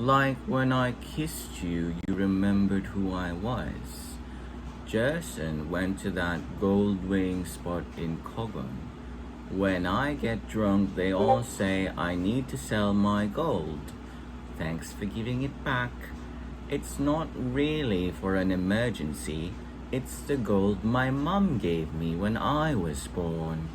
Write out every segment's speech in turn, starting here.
Like when I kissed you, you remembered who I was. Jason went to that gold wing spot in Kogon. When I get drunk, they all say I need to sell my gold. Thanks for giving it back. It's not really for an emergency. It's the gold my mum gave me when I was born.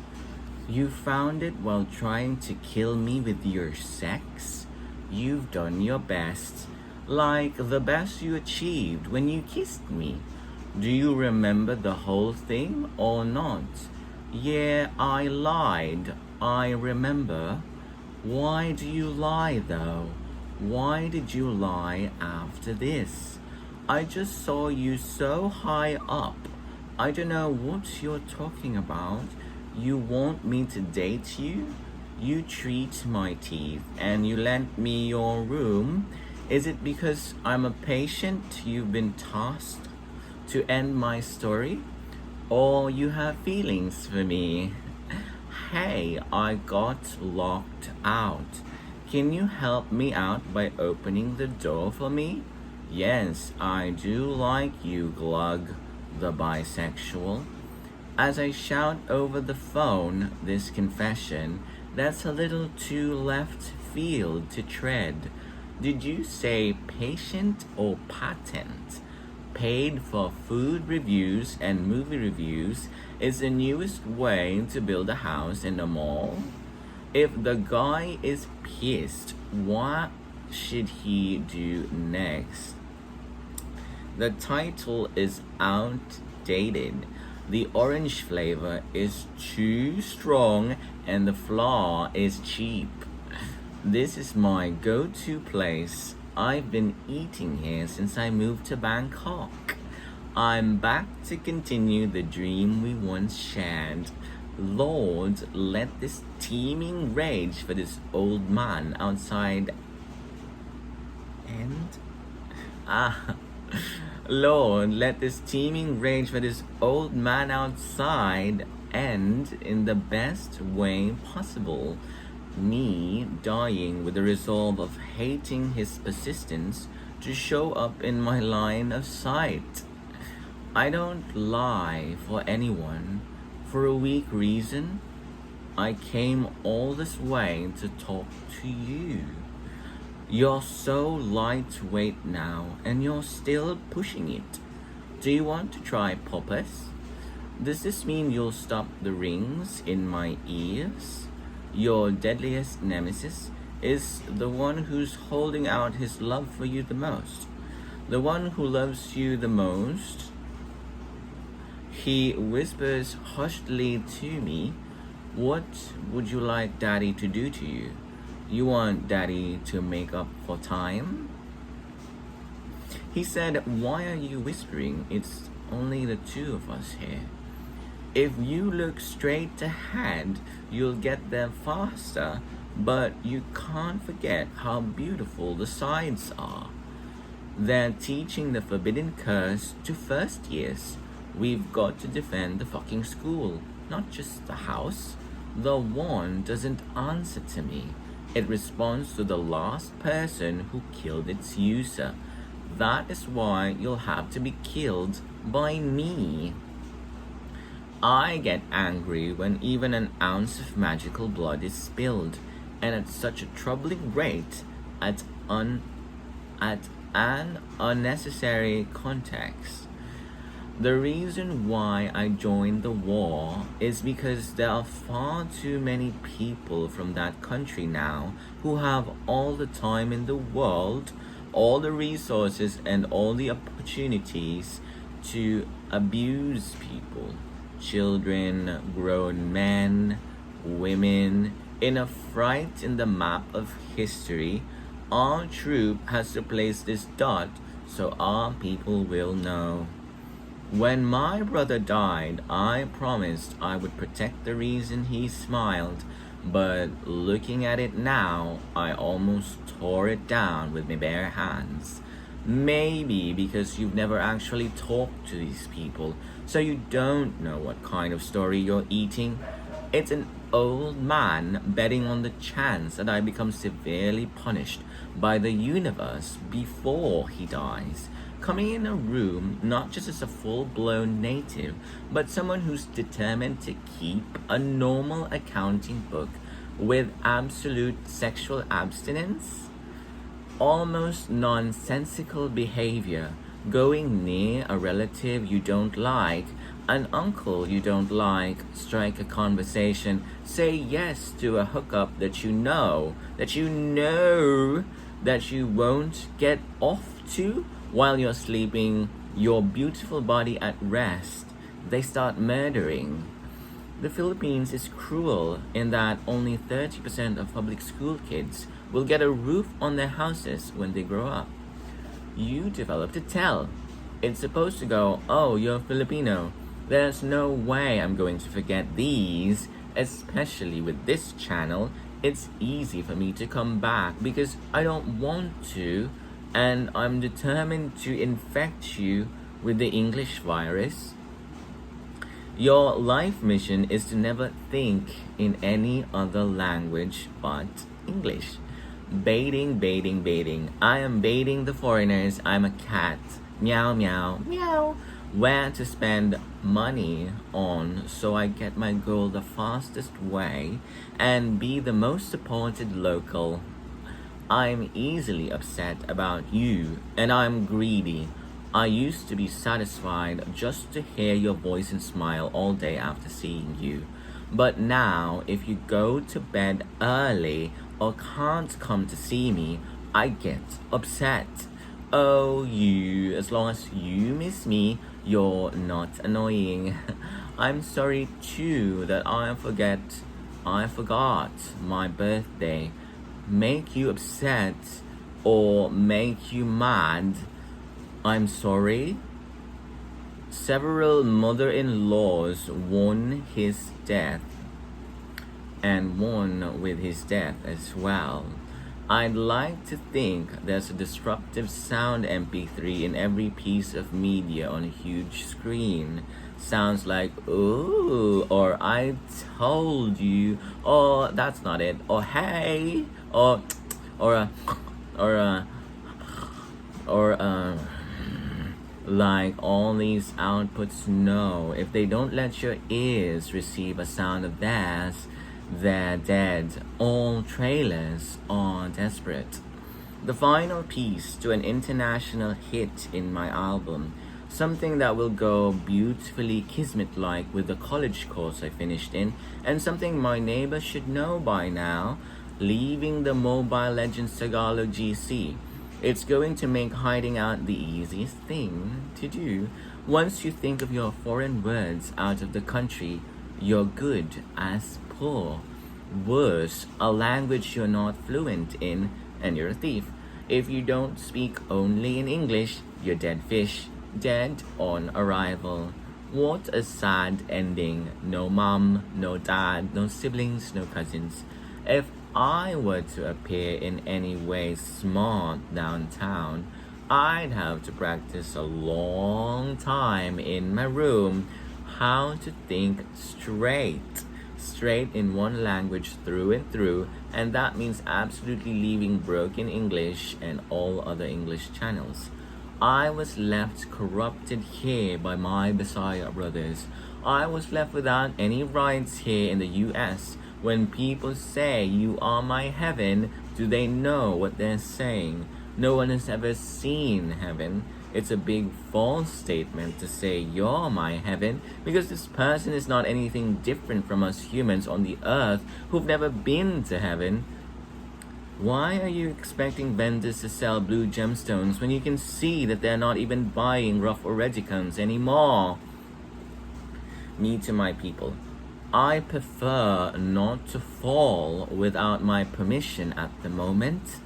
You found it while trying to kill me with your sex? You've done your best, like the best you achieved when you kissed me. Do you remember the whole thing or not? Yeah, I lied. I remember. Why do you lie though? Why did you lie after this? I just saw you so high up. I don't know what you're talking about. You want me to date you? You treat my teeth and you lent me your room. Is it because I'm a patient you've been tasked to end my story? Or you have feelings for me? Hey, I got locked out. Can you help me out by opening the door for me? Yes, I do like you, Glug, the bisexual. As I shout over the phone this confession, that's a little too left field to tread. Did you say patient or patent? Paid for food reviews and movie reviews is the newest way to build a house in a mall. If the guy is pissed, what should he do next? The title is outdated. The orange flavor is too strong and the flour is cheap. This is my go-to place. I've been eating here since I moved to Bangkok. I'm back to continue the dream we once shared. Lord, let this teeming rage for this old man outside end. Lord, let this teeming rage for this old man outside end in the best way possible. Me dying with the resolve of hating his persistence to show up in my line of sight. I don't lie for anyone. For a weak reason, I came all this way to talk to you. You're so lightweight now, and you're still pushing it. Do you want to try poppers? Does this mean you'll stop the rings in my ears? Your deadliest nemesis is the one who's holding out his love for you the most. The one who loves you the most. He whispers hushedly to me, "What would you like Daddy to do to you? You want Daddy to make up for time?" He said, "Why are you whispering? It's only the two of us here. If you look straight ahead, you'll get there faster, but you can't forget how beautiful the sides are. They're teaching the forbidden curse to first years. We've got to defend the fucking school, not just the house. The wand doesn't answer to me. It responds to the last person who killed its user. That is why you'll have to be killed by me." I get angry when even an ounce of magical blood is spilled, and at such a troubling rate at an unnecessary context. The reason why I joined the war is because there are far too many people from that country now who have all the time in the world, all the resources, and all the opportunities to abuse people. Children, grown men, women. In a fright in the map of history, our troop has to place this dot so our people will know. When my brother died, I promised I would protect the reason he smiled, but looking at it now, I almost tore it down with my bare hands. Maybe because you've never actually talked to these people, so you don't know what kind of story you're eating. It's an old man betting on the chance that I become severely punished by the universe before he dies. Coming in a room not just as a full-blown native, but someone who's determined to keep a normal accounting book with absolute sexual abstinence. Almost nonsensical behavior, going near a relative you don't like, an uncle you don't like, strike a conversation, say yes to a hookup that you know that you won't get off to while you're sleeping your beautiful body at rest. They start murdering. The Philippines is cruel in that only 30% of public school kids will get a roof on their houses when they grow up. You develop to tell. It's supposed to go, oh, you're Filipino. There's no way I'm going to forget these, especially with this channel. It's easy for me to come back because I don't want to, and I'm determined to infect you with the English virus. Your life mission is to never think in any other language but English. Baiting, baiting, baiting. I am baiting the foreigners. I'm a cat. Meow, meow, meow. Where to spend money on so I get my goal the fastest way and be the most supported local. I'm easily upset about you and I'm greedy. I used to be satisfied just to hear your voice and smile all day after seeing you. But now, if you go to bed early or can't come to see me, I get upset. Oh, you, as long as you miss me, you're not annoying. I'm sorry too that I forgot my birthday. Make you upset or make you mad. I'm sorry. Several mother-in-laws won his death and won with his death as well. I'd like to think there's a disruptive sound MP3 in every piece of media on a huge screen. Sounds like, ooh, or I told you, or that's not it, or hey, or like all these outputs know, if they don't let your ears receive a sound of theirs, they're dead. All trailers are desperate. The final piece to an international hit in my album, something that will go beautifully kismet-like with the college course I finished in, and something my neighbor should know by now, leaving the Mobile Legends Tagalog GC. It's going to make hiding out the easiest thing to do. Once you think of your foreign words out of the country, you're good as poor. Worse, a language you're not fluent in, and you're a thief. If you don't speak only in English, you're dead fish, dead on arrival. What a sad ending. No mom, no dad, no siblings, no cousins. If I were to appear in any way smart downtown, I'd have to practice a long time in my room how to think straight in one language through and through, and that means absolutely leaving broken English and all other English channels. I was left corrupted here by my Bisaya brothers. I was left without any rights here in the US. When people say you are my heaven, do they know what they're saying? No one has ever seen heaven. It's a big false statement to say you're my heaven, because this person is not anything different from us humans on the earth who've never been to heaven. Why are you expecting vendors to sell blue gemstones when you can see that they're not even buying rough oregicons anymore? Me to my people. I prefer not to fall without my permission at the moment.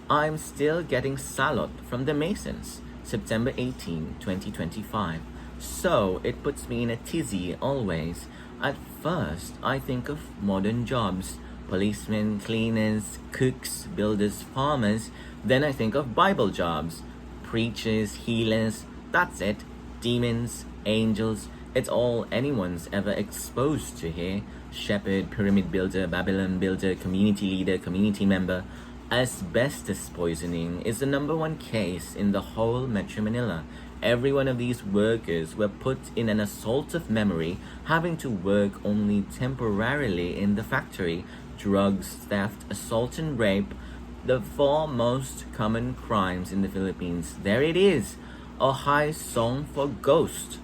I'm still getting salot from the Masons, September 18, 2025. So it puts me in a tizzy always. At first, I think of modern jobs, policemen, cleaners, cooks, builders, farmers. Then I think of Bible jobs, preachers, healers, that's it, demons, angels, It's all anyone's ever exposed to here. Shepherd, pyramid builder, Babylon builder, community leader, community member. Asbestos poisoning is the number one case in the whole Metro Manila. Every one of these workers were put in an assault of memory, having to work only temporarily in the factory. Drugs, theft, assault, and rape, the four most common crimes in the Philippines. There it is, a high song for ghost.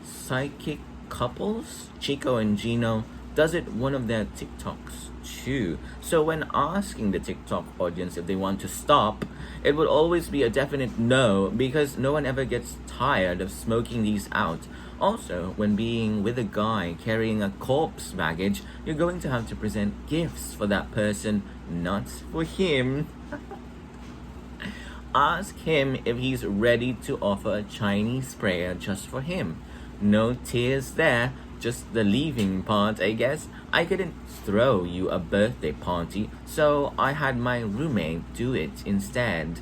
Psychic couples, Chico and Gino, does it one of their TikToks too. So when asking the TikTok audience if they want to stop, it would always be a definite no, because no one ever gets tired of smoking these out. Also, when being with a guy carrying a corpse baggage, you're going to have to present gifts for that person, not for him. Ask him if he's ready to offer a Chinese prayer just for him. No tears there, just the leaving part, I guess. I couldn't throw you a birthday party, so I had my roommate do it instead.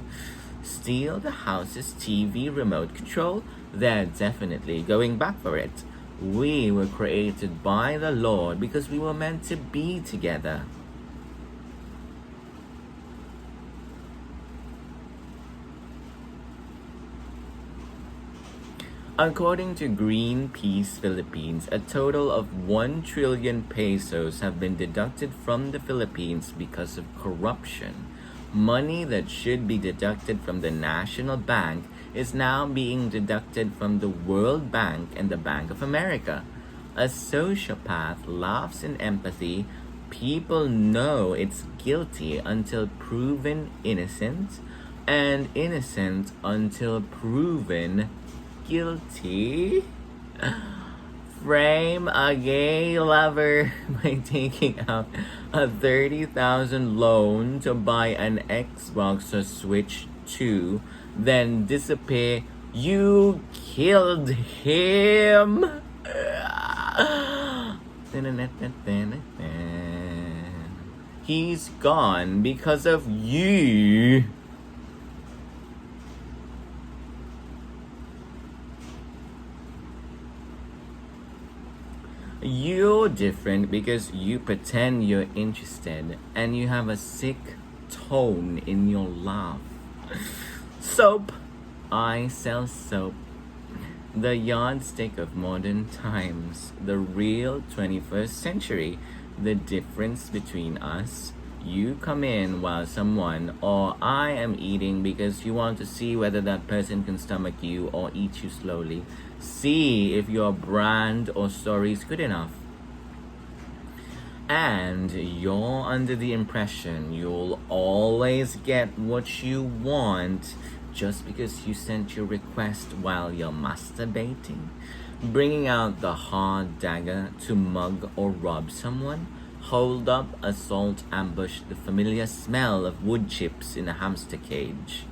Steal the house's TV remote control? They're definitely going back for it. We were created by the Lord because we were meant to be together. According to Greenpeace Philippines, a total of 1 trillion pesos have been deducted from the Philippines because of corruption. Money that should be deducted from the National Bank is now being deducted from the World Bank and the Bank of America. A sociopath laughs in empathy. People know it's guilty until proven innocent, and innocent until proven guilty. Frame a gay lover by taking out a 30,000 loan to buy an Xbox or Switch 2, then disappear. You killed him. He's gone because of you. You're different because you pretend you're interested and you have a sick tone in your laugh. Soap. I sell soap. The yardstick of modern times. The real 21st century. The difference between us. You come in while someone or I am eating because you want to see whether that person can stomach you or eat you slowly. See if your brand or story is good enough. And you're under the impression you'll always get what you want just because you sent your request while you're masturbating. Bringing out the hard dagger to mug or rob someone. Hold up, assault, ambush, the familiar smell of wood chips in a hamster cage.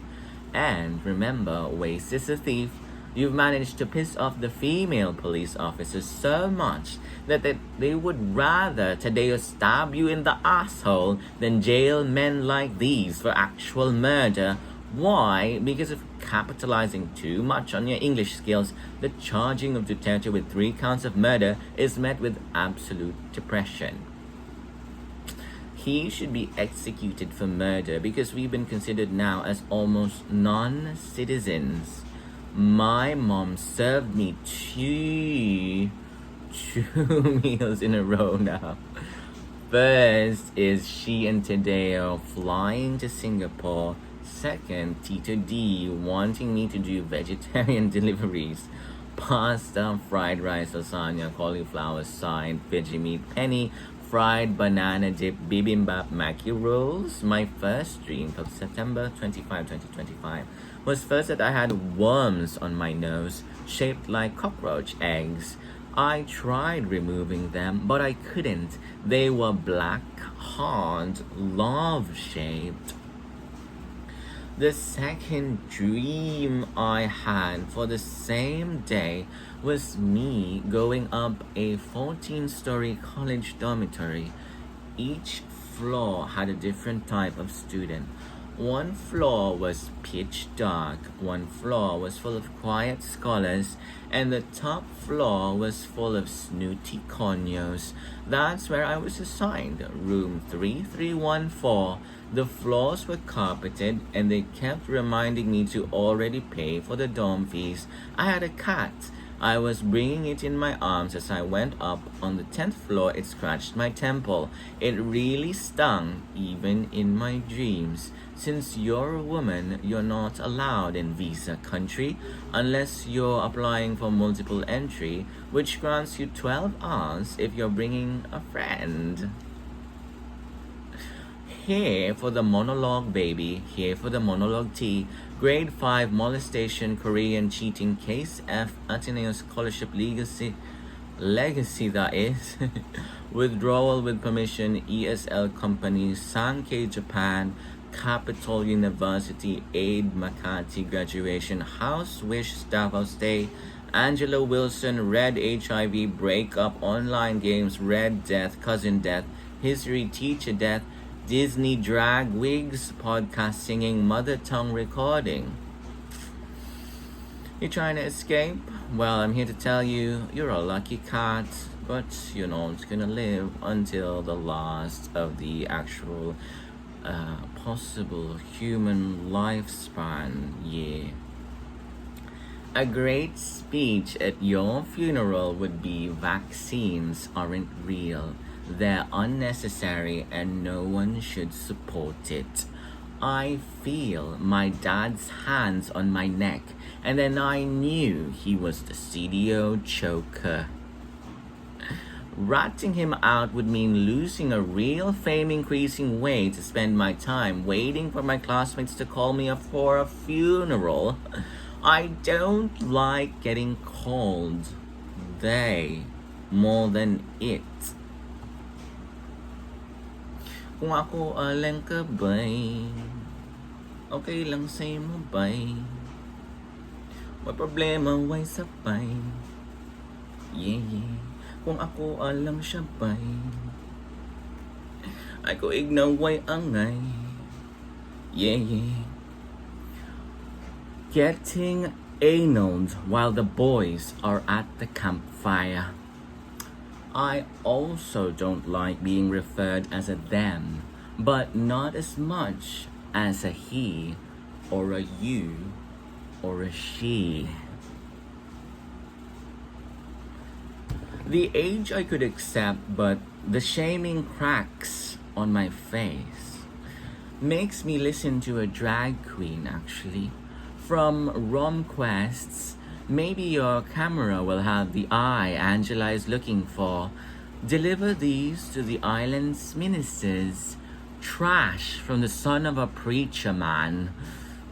And remember, waste is a thief. You've managed to piss off the female police officers so much that they would rather Tadeo stab you in the asshole than jail men like these for actual murder. Why? Because of capitalizing too much on your English skills, the charging of Duterte with 3 counts of murder is met with absolute depression. He should be executed for murder because we've been considered now as almost non-citizens. My mom served me two meals in a row now. First is she and Tadeo flying to Singapore. Second, Tito D wanting me to do vegetarian deliveries. Pasta, fried rice, lasagna, cauliflower side, veggie meat, penny, fried banana dip, bibimbap, maki rolls. My first drink of September 25, 2025 was first that I had worms on my nose, shaped like cockroach eggs. I tried removing them, but I couldn't. They were black, hard, love-shaped. The second dream I had for the same day was me going up a 14-story college dormitory. Each floor had a different type of student. One floor was pitch dark, one floor was full of quiet scholars, and the top floor was full of snooty conyos. That's where I was assigned, room 3314. The floors were carpeted, and they kept reminding me to already pay for the dorm fees. I had a cat. I was bringing it in my arms as I went up. On the 10th floor, it scratched my temple. It really stung, even in my dreams. Since you're a woman, you're not allowed in visa country unless you're applying for multiple entry, which grants you 12 hours if you're bringing a friend. Here for the monologue, baby. Here for the monologue T. Grade 5 molestation, Korean cheating, case F, Ateneo scholarship legacy that is. Withdrawal with permission, ESL company, Sankei Japan, Capital University, Aid Makati graduation, House Wish staff house stay, Angela Wilson, Red HIV, breakup, online games, Red Death, Cousin Death, History teacher death, Disney drag wigs, podcast singing, mother tongue recording. You trying to escape? Well, I'm here to tell you, you're a lucky cat, but you're not gonna live until the last of the actual possible human lifespan. Yeah. A great speech at your funeral would be vaccines aren't real. They're unnecessary and no one should support it. I feel my dad's hands on my neck, and then I knew he was the CDO choker. Ratting him out would mean losing a real fame increasing way to spend my time waiting for my classmates to call me up for a funeral. I don't like getting called they more than it. Kung ako alang ka bay, okay lang sa'yo mo bay. May problema way sabay. Yeah, yeah. Kung ako alang siya bay, ay ko ignaw way angay. Yeah, yeah. Getting analed while the boys are at the campfire. I also don't like being referred as a them, but not as much as a he or a you or a she. The age I could accept, but the shaming cracks on my face makes me listen to a drag queen actually. From RomQuests, maybe your camera will have the eye Angela is looking for. Deliver these to the island's ministers. Trash from the son of a preacher man.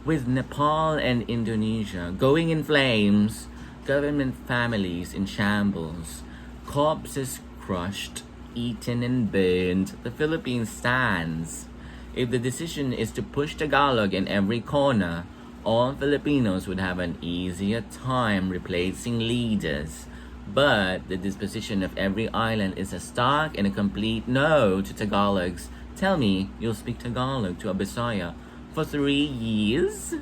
With Nepal and Indonesia going in flames, government families in shambles, corpses crushed, eaten and burned, the Philippines stands. If the decision is to push Tagalog in every corner, all Filipinos would have an easier time replacing leaders. But the disposition of every island is a stark and a complete no to Tagalogs. Tell me you'll speak Tagalog to a Bisaya for 3 years?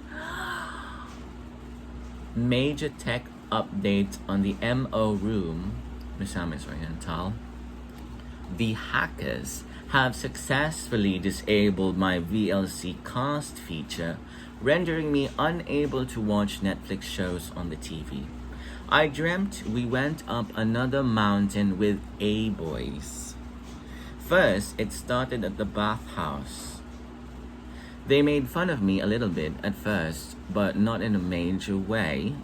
Major tech update on the MO room, Misamis Oriental. The hackers have successfully disabled my VLC cast feature, rendering me unable to watch Netflix shows on the TV. I dreamt we went up another mountain with A-boys. First, it started at the bathhouse. They made fun of me a little bit at first, but not in a major way.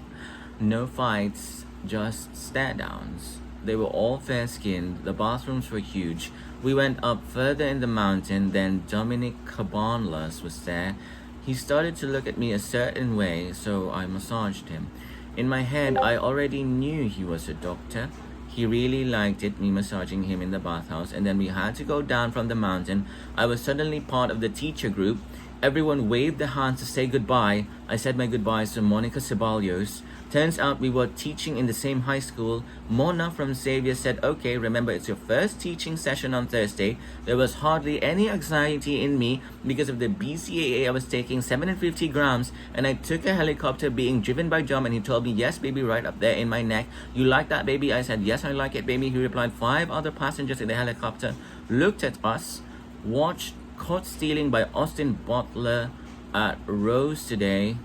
No fights, just stare-downs. They were all fair-skinned, the bathrooms were huge. We went up further in the mountain, then Dominic Cabanlas was there. He started to look at me a certain way, so I massaged him. In my head, I already knew he was a doctor. He really liked it, me massaging him in the bathhouse, and then we had to go down from the mountain. I was suddenly part of the teacher group. Everyone waved their hands to say goodbye. I said my goodbyes to Monica Ceballos. Turns out we were teaching in the same high school. Mona from Xavier said, okay, remember it's your first teaching session on Thursday. There was hardly any anxiety in me because of the BCAA I was taking, 750 grams, and I took a helicopter being driven by John, and he told me, yes, baby, right up there in my neck. You like that, baby? I said, yes, I like it, baby. He replied. 5 other passengers in the helicopter looked at us, watched Caught Stealing by Austin Butler at Rose today,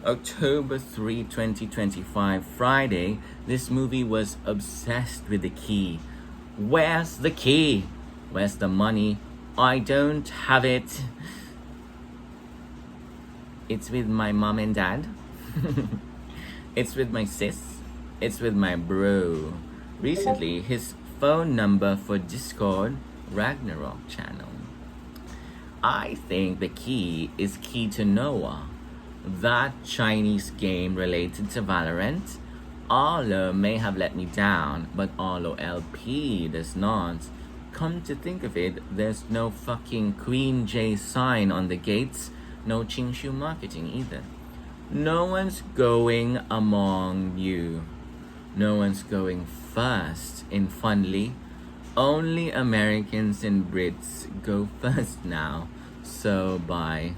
October 3, 2025, Friday. This movie was obsessed with the key. Where's the key? Where's the money? I don't have it. It's with my mom and dad. It's with my sis. It's with my bro. Recently, his phone number for Discord Ragnarok channel. I think the key is Key to Noah, that Chinese game related to Valorant. Arlo may have let me down, but Arlo LP does not. Come to think of it, there's no fucking Queen J sign on the gates, no Chingshu marketing either. No one's going among you. No one's going first in Funly. Only Americans and Brits go first now. So bye.